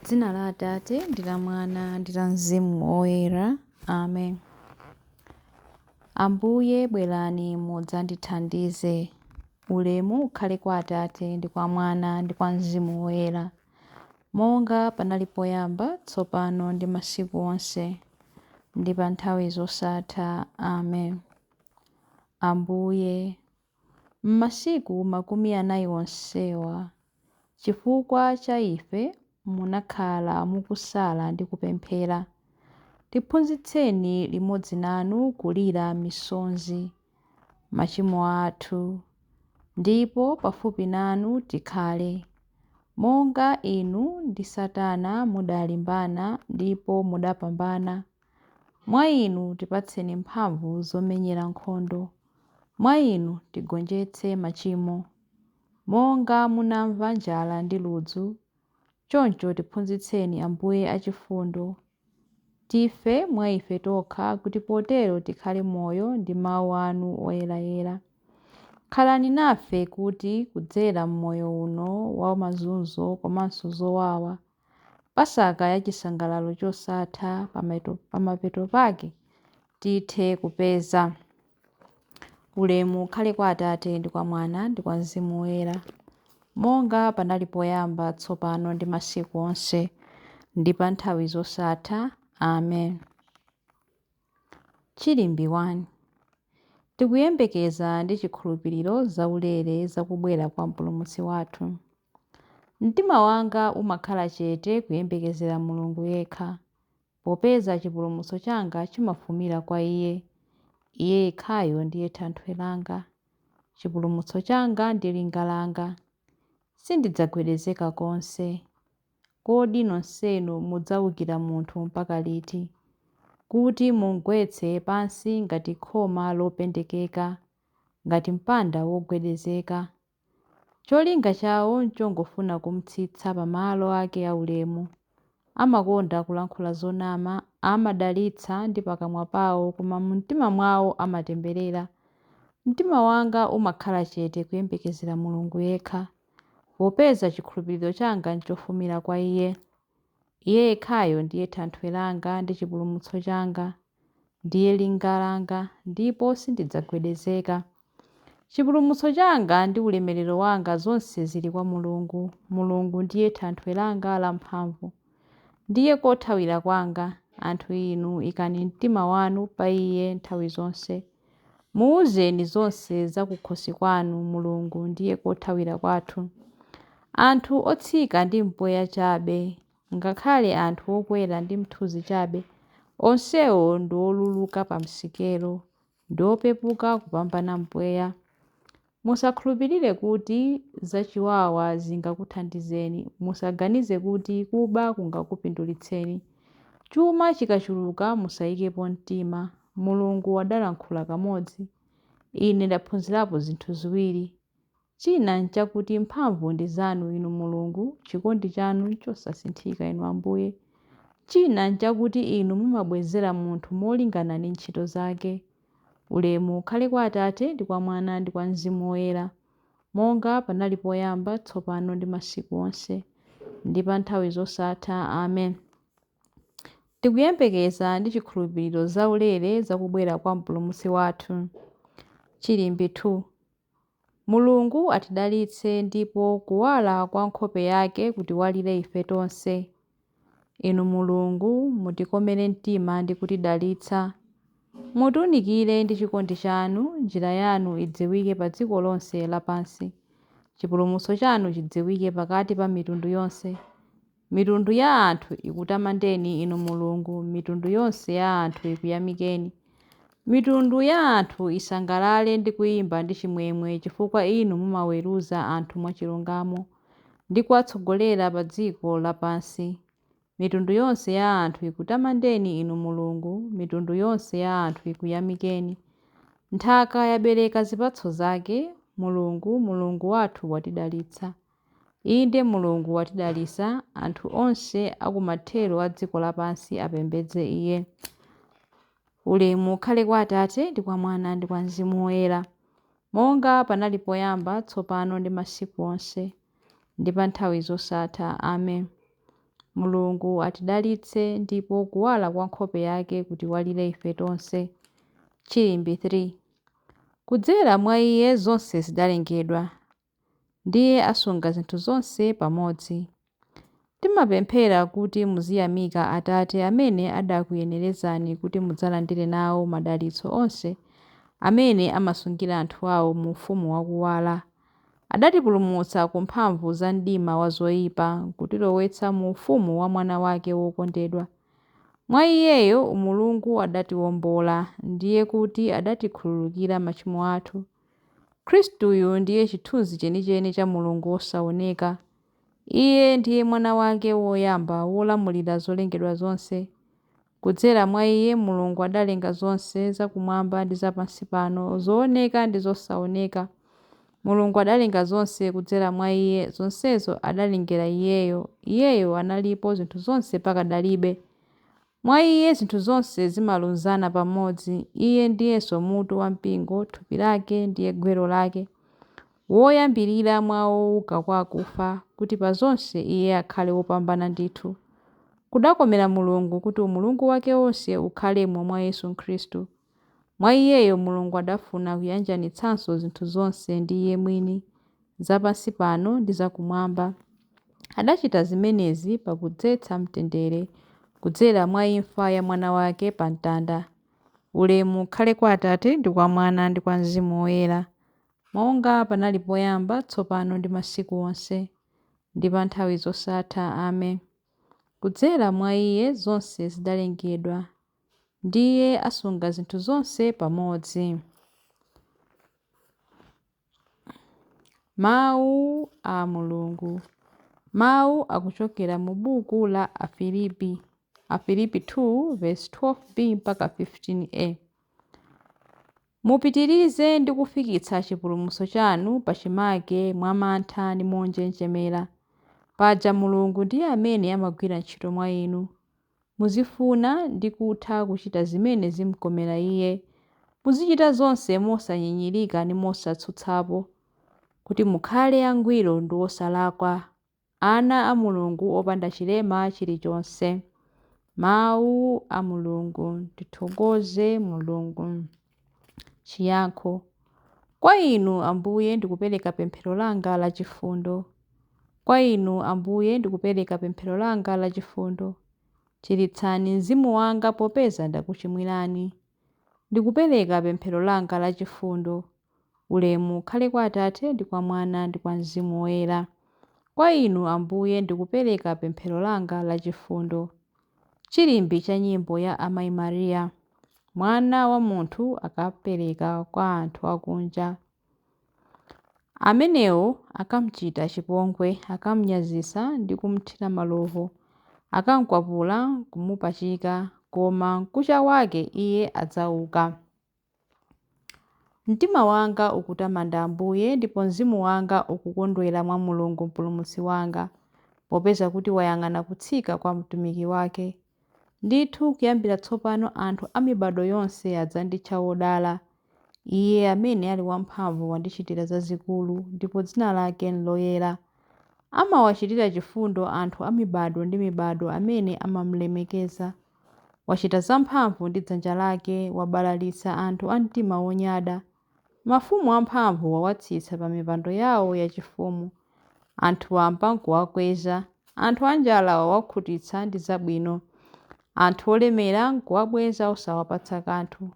Dzina la Atate ndi la Mwana ndi la Mzimu Woyera. Amen. Ambuye bwerani mudzandithandize. Ulemu ukhale kwa Atate ndi kwa Mwana ndi kwa Mzimu Woyera, monga panali poyamba, tsopano ndi masiku onse, ndi pa nthawi zosatha. Amen. Ambuye, m'masiku 40 onsewa, chifukwa cha ife munakhala mukusala ndi kupemphera. Tiphunzitseni limodzi nanu kulira misonzi machimo athu, ndipo pafupi nanu tikhale, monga inu ndi Satana mudalimbana ndipo mudapambana. Mwa inu tipatseni mphamvu zomenyera nkhondo, mwa inu tigonjetse machimo. Monga munamva njala ndi ludzu, choncho tiphunzitseni Ambuye achifundo, tife mwa ife tokha, kuti potero tikhale moyo ndi mawu anu oyerayera. Khalani nafe kuti kudzera m'moyo uno wa mazunzo komanso zowawa, Pasaka ya chisangalalo chosatha, pamapeto pake tithe kupeza ulemu ukhale kwa Atate ndi kwa Mwana ndi kwa Mzimu Woyera, monga panali poyamba, tsopano ndi masiku onse, ndi pa nthawi zosatha. Amen. Chilimbi 1. Tikuyembekeza ndi chikhulupiriro zaulere zakubwera kwa Mpulumutsi wathu. Mtima wanga umakhala chete kuyembekezera Mulungu yekha, popeza chipulumutso changa chimafumira kwa Iye. Iye yekhayo ndiye thanthwe langa, chipulumutso changa ndi linga langa. Sindidzagwedezeka konse. Kodi nonsenu mudzawukira munthu mpaka liti, kuti mungwetse pansi ngati khoma lopendekeka, ngati mpanda wogwedezeka? Cholinga chawo nchongofuna kumtsitsa pa malo ake aulemu. Amakonda kulankhula zonama, amadalitsa ndi pakamwa pawo, koma mu mtima mwawo amatemberera. Mtima wanga umakhala chete kuyembekezera Mulungu yekha, popeza chikhulupiriro changa nchofumira kwa Iye. Iye yekhayo ndiye thanthwe langa ndi chipulumutso changa, ndiye linga langa, ndipo sindidzagwedezeka. Chipulumutso changa ndi ulemerero wanga zonse zili kwa Mulungu. Mulungu ndiye thanthwe langa lamphamvu, ndiye kothawira kwanga. Anthu inu, ikani mtima wanu pa Iye nthawi zonse. Muwuzeni zonse za kukhosi kwanu. Mulungu ndiye kothawira kwathu. Anthu otsika ndi mpweya chabe, ngakhale anthu okwera ndi mthunzi chabe, onsewo ndi oluluka pa msikelo, ndi opepuka kupambana mpweya. Musakhulupirire kuti zachiwawa zingakuthandizeni. Musaganize kuti kuba kungakupindulitseni. Chuma chikachuluka musayikepo mtima. Mulungu wadalankhula kamodzi. Ine ndaphunzirapo zinthu ziwiri. China nchakuti mphamvu ndi zanu inu Mulungu, chikondi chanu nchosasinthika inu Ambuye. China nchakuti inu mumabwezera munthu molingana ndi ntchito zake. Ulemu ukhale kwa Atate ndi kwa Mwana ndi kwa Mzimu Woyera, monga panali poyamba, tsopano ndi masiku onse, ndi pa nthawi zosatha. Amen. Tikuyembekeza ndi chikhulupiriro zaulere zakubwera kwa Mpulumutsi wathu. Chilimbi 2. Mulungu atidalitse ndipo kuwala kwa nkhope yake kutiwalire ife tonse. Inu Mulungu mutikomere mtima ndi kutidalitsa. Mutiwunikire ndi chikondi chanu, njira yanu idziwike pa dziko lonse lapansi. Chipulumutso chanu chidziwike pakati pa mitundu yonse. Mitundu ya anthu ikutamandeni inu Mulungu, mitundu yonse ya anthu ikuyamikeni. Mitundu ya anthu isangalale ndi kuyimba ndi chimwemwe, chifukwa inu mumaweruza anthu mwachilungamo ndi kuwatsogolera pa dziko lapansi. Mitundu yonse ya anthu ikutamandeni inu Mulungu, mitundu yonse ya anthu ikuyamikeni. Nthaka yabereka zipatso zake. Mulungu, Mulungu wathu watidalitsa. Inde Mulungu watidalitsa. Anthu onse akumathero a dziko lapansi apembedze Iye. Ulemu ukhale kwa Atate ndi kwa Mwana ndi kwa Mzimu Woyera, monga panali poyamba, tsopano ndi masiku onse, ndi pa nthawi zosatha. Amen. Mulungu atidalitse ndipo kuwala kwa nkhope yake kutiwalire ife tonse. Chilimbi 3. Kudzera mwa Iye zonse zidalengedwa, ndiye asunga zinthu zonse pamodzi. Timapemphera kuti muziyamika Atate amene adakuyenerezani kuti mudzalandire nawo madalitso onse amene amasungira anthu awo mu ufumu wakuwala. Adatipulumutsa ku mphamvu za mdima wa zoyipa kutilowetsa mu ufumu wa mwana wake wokondedwa. Mwa Iyeyo umulungu adatiwombola, ndiye kuti adatikhululukira machimo athu. Khristuyu ndiye chithunzi chenicheni cha Mulungu wosaoneka. Iye ndiye mwana wake woyamba wolamulira zolengedwa zonse. Kudzera mwa Iye Mulungu adalenga zonse zakumwamba ndi zapansi pano, zooneka ndi zosaoneka. Mulungu adalenga zonse kudzera mwa Iye, zonsezo adalengera Iyeyo. Iyeyo analipo zinthu zonse pakadalibe. Mwa Iye zinthu zonse zimalumizana pamodzi. Iye ndiyenso mutu wa mpingo, thupi lake ndiye gwero lake, woyambirira mwa owuka kwa akufa, kuti pa zonse Iye akhale wopambana ndithu. Kudakomera Mulungu kuti umulungu wake wonse ukhalemo mwa Yesu Khristu. Mwa Iyeyo Mulungu adafuna kuyanjanitsanso zinthu zonse ndi Iye mwini, zapansi pano ndi zakumwamba. Adachita zimenezi pakudzetsa mtendere kudzera mwa imfa ya mwana wake pa mtanda. Ulemu ukhale kwa Atate ndi kwa Mwana ndi kwa Mzimu Woyera, monga panali poyamba, tsopano ndi masiku onse, ndi pa nthawi zosatha. Amen. Kudzera mwa Iye zonse zidalengedwa, ndiye asunga zinthu zonse pamodzi. Mawu a Mulungu. Mawu akuchokera mu buku la Afilipi 2 verse 12b mpaka 15a. Mupitirize ndi kufikitsa chipulumutso chanu pachimake mwa mantha ndi monjenjemera. Paja Mulungu ndiye amene amagwira ntchito mwa inu. Muzifuna ndi kutha kuchita zimene zimkomera Iye. Muzichita zonse mosanyinyirika ndi mosatsutsapo, kuti mukhale angwiro ndi osalakwa, ana a Mulungu opanda chilema chilichonse. Mawu a Mulungu. Tithokoze Mulungu. Chiyankho. Kwa inu Ambuye ndikupereka pemphero langa la chifundo. Kwa inu Ambuye ndikupereka pemphero langa la chifundo. Chiritsani mzimu wanga popeza ndakuchimwirani. Ndikupereka pemphero langa la chifundo. Ulemu ukhale kwa Atate ndi kwa Mwana ndi kwa Mzimu Woyera. Kwa inu Ambuye ndikupereka pemphero langa la chifundo. Chilimbi cha nyimbo ya Amayi Mariya. Mwana wa munthu akapereka kwa anthu akunja. Amenewo akamchita chipongwe, akamnyazisa ndi kumthira malovu, akamkwapula kumupachika, koma mkucha wake Iye adzauka. Mtima wanga ukutamanda Ambuye, ndipo mzimu wanga ukukondwera mwa Mulungu mpulumutsi wanga, popeza kuti wayang'ana kutsika kwa mtumiki wake. Ndithu kuyambira tsopano anthu a mibado yonse adzanditcha wodala. Iye amene ali wamphamvu wandichitira zazikulu, ndipo dzina lake nloyera. Amawachitira chifundo anthu a mibado ndi mibado amene amamulemekeza. Wachita zamphamvu ndi dzanja lake, wabalalitsa anthu a mtima wonyada. Mafumu amphamvu wawatsitsa pa mipando yawo yachifumu. Anthu wamba nkuwakweza, anthu anjala wawakhutitsa ndi zabwino. Anthu olemera nkuwabweza osawapatsa kanthu.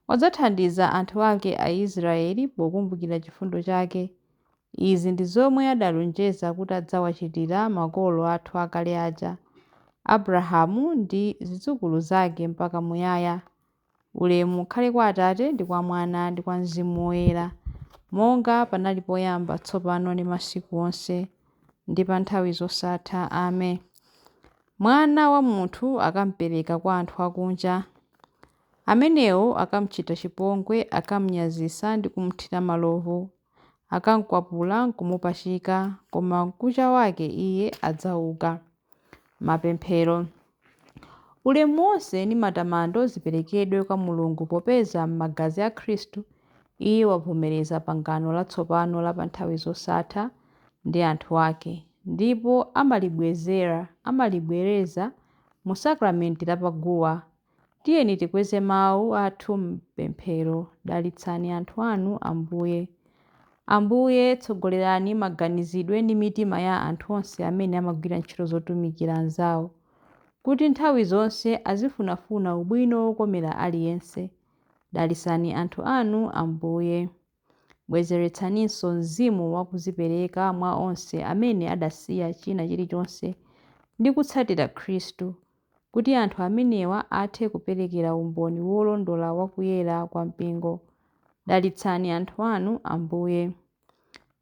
Wadzathandiza anthu ake a Israeli pokumbukira chifundo chake. Izi ndi zomwe adalonjeza kuti adzawachitira makolo athu akale aja, Abrahamu ndi zidzukulu zake mpaka muyaya. Ulemu ukhale kwa Atate ndi kwa Mwana ndi kwa Mzimu Woyera, monga panali poyamba, tsopano ndi masiku onse, ndi pa nthawi zosatha. Amen. Mwana wa munthu akampereka kwa anthu akunja. Amenewo akamchita chipongwe, akamnyazisa ndi kumthira malovu, akamkwapula nkumupachika, koma mkucha wake Iye adzauka. Mapemphero. Ulemu wonse ndi matamando ziperekedwe kwa Mulungu popeza m'magazi a Khristu Iye wavomereza pangano latsopano la pa nthawi zosatha ndi anthu ake. ndipo amalibwereza mu sakramenti la paguwa. Tiyeni tikweze mawu athu mpemphero. Dalitsani anthu anu Ambuye. Ambuye, tsogolerani maganizidwe ndi mitima ya anthu onse amene amagwira ntchito zotumikira anzawo, kuti nthawi zonse azifunafuna ubwino wokomera aliyense. Dalitsani anthu anu Ambuye. Bwezeretsaninso mzimu wakudzipereka mwa onse amene adasiya china chilichonse ndi kutsatira Khristu, kuti anthu amenewa athe kuperekera umboni wolondola wakuyera kwa mpingo. Dalitsani anthu anu Ambuye.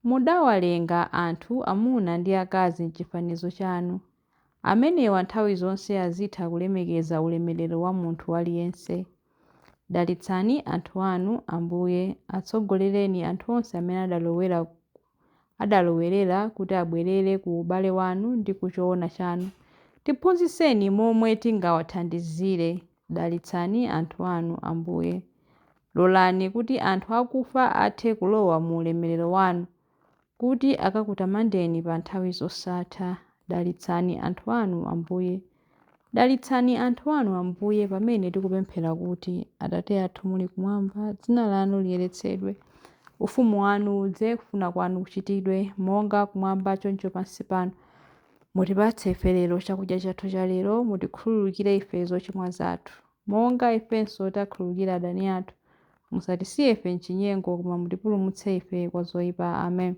Mudawalenga anthu amuna ndi akazi m'chifanizo chanu. Amenewa nthawi zonse azitha kulemekeza ulemerero wa munthu aliyense. Dalitsani anthu anu Ambuye. Atsogolereni anthu onse amene adalowerera kuti abwerere ku ubale wanu ndi ku choona chanu. Tiphunzitseni momwe tingawathandizire. Dalitsani anthu anu Ambuye. Lolani kuti anthu akufa athe kulowa mu ulemerero wanu, kuti akakutamandeni pa nthawi zosatha. Dalitsani anthu anu Ambuye. Dalitsani anthu anu Ambuye pamene tikupemphera kuti: Atate athu muli kumwamba, dzina lanu liyeretsedwe, ufumu wanu udze, kufuna kwanu kuchitidwe monga kumwamba choncho pansi pano. Mutipatse ife lero chakudya chathu cha lero. Mutikhululukire ife zochimwa zathu, monga ifenso takhululukira adani athu. Musatisiye ife m'chinyengo, koma mutipulumutse ife kwa zoyipa. Amen.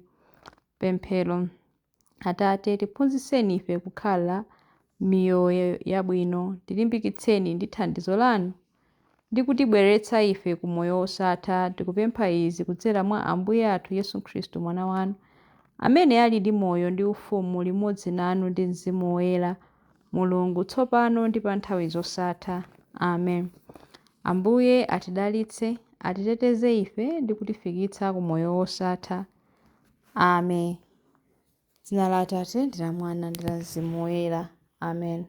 Pemphero. Atate, tiphunzitseni ife kukhala miyoyo yabwino. Tilimbikitseni ndi thandizo lanu ndi kutibweretsa ife ku moyo wosatha. Tikupempha izi kudzera mwa Ambuye athu Yesu Khristu, mwana wanu, amene ali ndi moyo ndi ufumu limodzi nanu ndi Mzimu Woyera, Mulungu tsopano ndi pa nthawi zosatha. Amen. Ambuye atidalitse, atiteteze ife ndi kutifikitsa ku moyo wosatha. Amen. Dzina la Atate ndi la Mwana ndi la Mzimu Woyera. Amen.